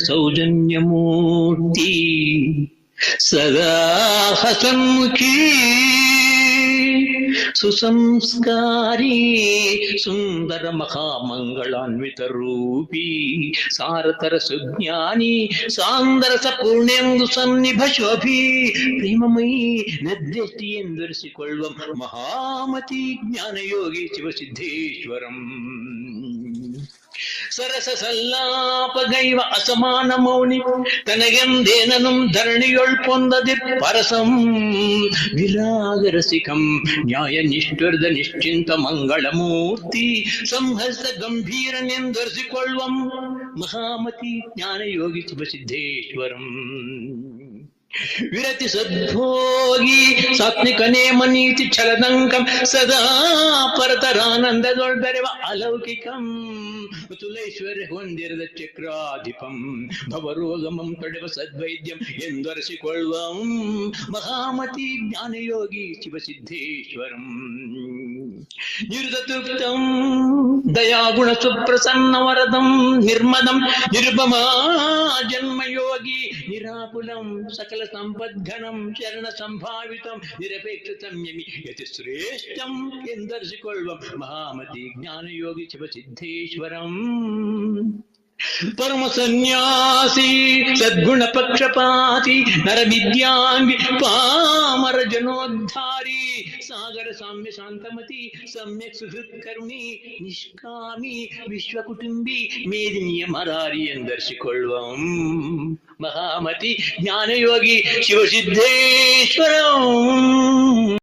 ಸೌಜನ್ಯಮೂರ್ತಿ ಸದಾ ಹಸನ್ಮುಖಿ ಸುಸಂಸ್ಕಾರಿ ಸುಂದರ ಮಹಾಮಂಗಳಾನ್ವಿತ ರೂಪಿ ಸಾರತರ ಸುಜ್ಞಾನಿ ಸಾಂದರಸ ಪೂರ್ಣೆಂದು ಸನ್ನಿಭ ಶೋಭಿ ಪ್ರೇಮಮಯಿ ನದ್ಯಷ್ಟಿ ಎಂದರಿಸಿಕೊಳ್ಳುವ ಮಹಾಮತಿ ಜ್ಞಾನಯೋಗಿ ಶಿವಸಿದ್ದೇಶ್ವರಂ ಸರಸ ಸಲ್ಲಾಪಗೈವ ಅಸಮಾನ ಮೌನಿ ತನಗೆಂದೇನನು ಧರಣಿಯೊಳ್ ಪೊಂದದಿ ಪರಸಂ ವಿರಾಗರಸಿಕಂ ನ್ಯಾಯ ನಿಷ್ಠುರ್ದ ನಿಶ್ಚಿಂತ ಮಂಗಳಮೂರ್ತಿ ಸಂಹಸ ಗಂಭೀರನೆಂದರಿಸಿಕೊಳ್ಳುವಂ ಮಹಾಮತಿ ಜ್ಞಾನಯೋಗಿ ಶಿವಸಿದ್ದೇಶ್ವರಂ ವಿರತಿ ಸದ್ಭೋಗಿ ಸಾತ್ವಿಕ ನೇಮ ನೀತಿ ಛಲದಂಕಂ ಸದಾ ಪರತರಾನಂದದೊಳ್ಬೆರೆವ ಅಲೌಕಿಕಂ ತುಲೈಶ್ವರ್ಯ ಹೊಂದಿರದ ಚಕ್ರಾಧಿಪಂ ಭವರೋಗಮಂ ತೊಡೆವ ಸದ್ವೈದ್ಯಂ ಎಂದೊರೆಸಿಕೊಳ್ಳುವಂ ಮಹಾಮತಿ ಜ್ಞಾನಯೋಗಿ ಶಿವಸಿದ್ದೇಶ್ವರಂ ನಿರ್ದತುಪ್ತಂ ದಯಾಗುಣ ಸುಪ್ರಸನ್ನ ವರದಂ ನಿರ್ಮದಂ ನಿರ್ಮಮಾ ಜನ್ಮಯೋಗಿ ನಿರಾಕುಲಂ ಸಕಲ ಸಂಪದ್ಘನಂ ಶರಣ ಸಂಭಾವಿತಂ ನಿರಪೇಕ್ಷ ಸಂಯಮಿ ಯತಿ ಶ್ರೇಷ್ಠಂ ಎಂದರಿಸಿಕೊಳ್ಳುವ ಮಹಾಮತಿ ಜ್ಞಾನಯೋಗಿ ಶಿವಸಿದ್ದೇಶ್ವರಂ ಪರಮ ಸನ್ಯಾಸಿ ಸದ್ಗುಣ ಪಕ್ಷಪಾತಿ ನರ ವಿದ್ಯಾಂಗಿ ಪಾಮರ ಜನೋದ್ಧಾರಿ ಸಾಗರ ಸಾಮ್ಯ ಶಾಂತಮತಿ ಸಮ್ಯಕ್ ಸುಹೃತ್ ಕರುಣಿ ನಿಷ್ಕಾಮಿ ವಿಶ್ವಕುಟುಂಬಿ ಮೇದಿನಿಯ ಮರಾರಿ ಎಂದರಿಸಿಕೊಳ್ಳುವ ಮಹಾಮತಿ ಜ್ಞಾನಯೋಗಿ ಶಿವಸಿದ್ದೇಶ್ವರಂ